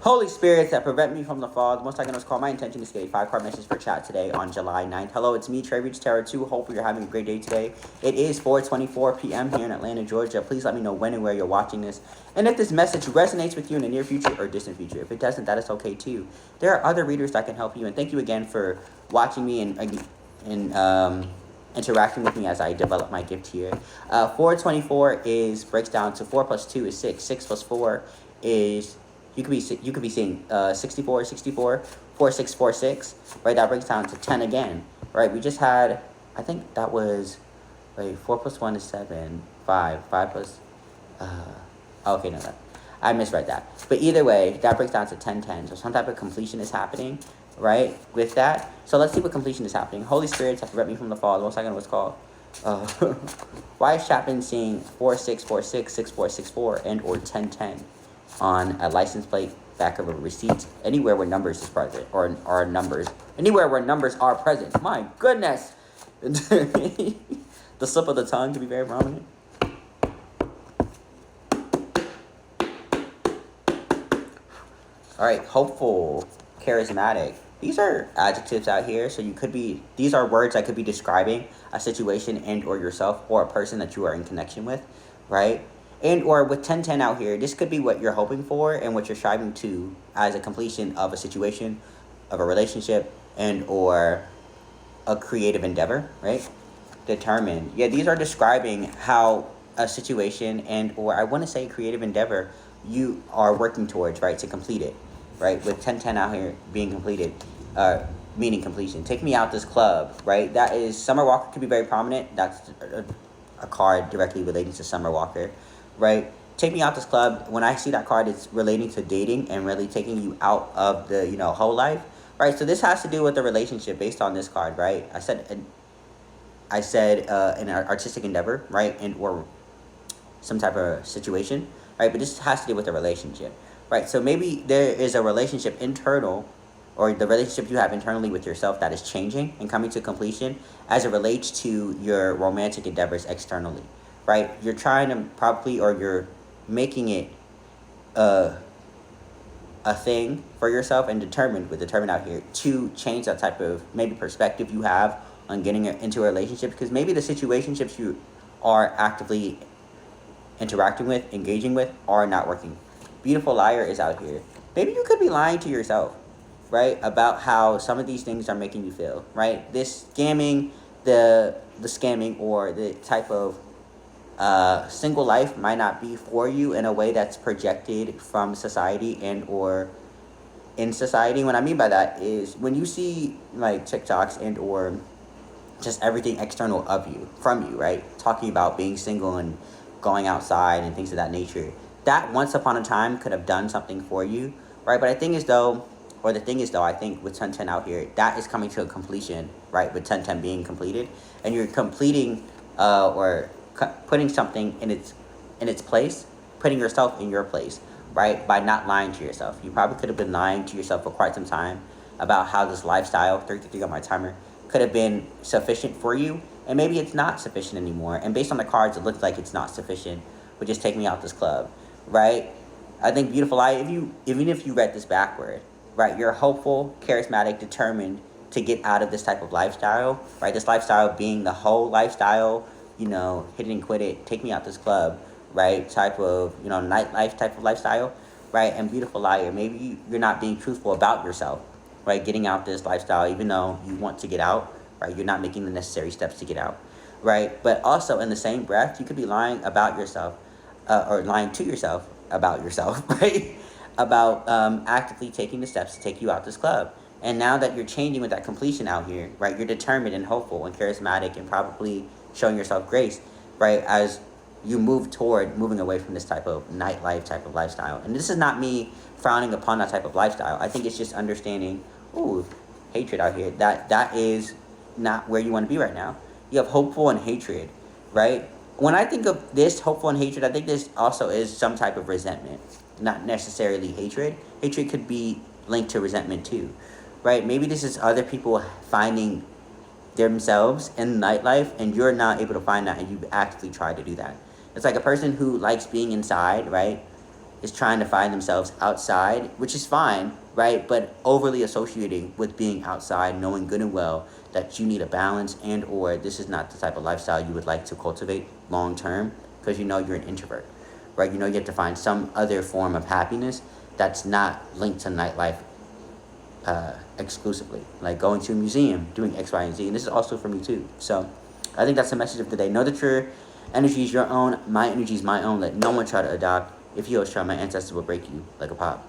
Holy spirits that prevent me from the fall. The most I can do is call. My intention is to get a 5-card message for chat today on July 9th. Hello, it's me, Trey Reach Tarot 2. Hopefully you're having a great day today. It is 4:24 p.m. here in Atlanta, Georgia. Please let me know when and where you're watching this. And if this message resonates with you in the near future or distant future. If it doesn't, that is okay too. There are other readers that can help you. And thank you again for watching me and interacting with me as I develop my gift here. 424 breaks down to 4 plus 2 is 6. 6 plus 4 is you could be seeing 64, 64, 4646, right? That breaks down to 10 again, right? We just had, I think that was, wait, 4 plus 1 is 7, 5, 5 plus, okay, no, I misread that. But either way, that breaks down to 10, 10. So some type of completion is happening, right, with that. So let's see what completion is happening. Holy spirits have prevent me from the fall. The most I can know what's called. Why is Chapman seeing 4646, 6464, and or 1010 on a license plate, back of a receipt, anywhere where numbers is present, or are numbers, anywhere where numbers are present? My goodness. The slip of the tongue to be very prominent. All right, hopeful, charismatic. These are adjectives out here, so these are words that could be describing a situation and or yourself or a person that you are in connection with, right? And or with 1010 out here, this could be what you're hoping for and what you're striving to as a completion of a situation, of a relationship, and or a creative endeavor, right? Determined. Yeah, these are describing how a situation and or I want to say creative endeavor you are working towards, right, to complete it, right? With 1010 out here being completed, meaning completion. Take me out this club, right? That is, Summer Walker could be very prominent. That's a card directly relating to Summer Walker, right? Take me out this club. When I see that card, it's relating to dating and really taking you out of the, whole life, right? So this has to do with the relationship based on this card, right? I said an artistic endeavor, right? And or some type of situation, right? But this has to do with a relationship, right? So maybe there is a relationship internal, or the relationship you have internally with yourself that is changing and coming to completion as it relates to your romantic endeavors externally, right? You're trying to probably, or you're making it a thing for yourself and determined out here to change that type of maybe perspective you have on getting into a relationship, because maybe the situationships you are actively interacting with, engaging with, are not working. Beautiful liar is out here. Maybe you could be lying to yourself, right, about how some of these things are making you feel, right? This scamming, the scamming or the type of single life might not be for you in a way that's projected from society and or in society. What I mean by that is when you see like TikToks and or just everything external of you, from you, right? Talking about being single and going outside and things of that nature. That once upon a time could have done something for you, right? But the thing is though, I think with 1010 out here, that is coming to a completion, right? With 1010 being completed, and you're completing or putting something in its place, putting yourself in your place, right? By not lying to yourself. You probably could have been lying to yourself for quite some time about how this lifestyle, 33 on my timer, could have been sufficient for you, and maybe it's not sufficient anymore. And based on the cards, it looks like it's not sufficient. But just take me out this club, right? I think beautiful lie. Even if you read this backward, right? You're hopeful, charismatic, determined to get out of this type of lifestyle, right? This lifestyle being the whole lifestyle, hit it and quit it, take me out this club, right? Type of, nightlife type of lifestyle, right? And beautiful liar, maybe you're not being truthful about yourself, right? Getting out this lifestyle, even though you want to get out, right? You're not making the necessary steps to get out, right? But also in the same breath, you could be lying about yourself, or lying to yourself about yourself, right? About actively taking the steps to take you out this club. And now that you're changing with that completion out here, right? You're determined and hopeful and charismatic and probably showing yourself grace, right? As you move toward moving away from this type of nightlife type of lifestyle. And this is not me frowning upon that type of lifestyle. I think it's just understanding, hatred out here. That is not where you want to be right now. You have hopeful and hatred, right? When I think of this hopeful and hatred, I think this also is some type of resentment, not necessarily hatred. Hatred could be linked to resentment too, right? Maybe this is other people finding themselves in nightlife and you're not able to find that, and you've actively tried to do that. It's like a person who likes being inside, right? is trying to find themselves outside, which is fine, right? But overly associating with being outside, knowing good and well that you need a balance, and or this is not the type of lifestyle you would like to cultivate long term, because you know you're an introvert, right? You know you have to find some other form of happiness that's not linked to nightlife exclusively, like going to a museum, doing X, Y, and Z. And this is also for me too. So I think that's the message of the day. Know that your energy is your own. My energy is my own. Let no one try to adopt. If you always try, my ancestors will break you like a pop.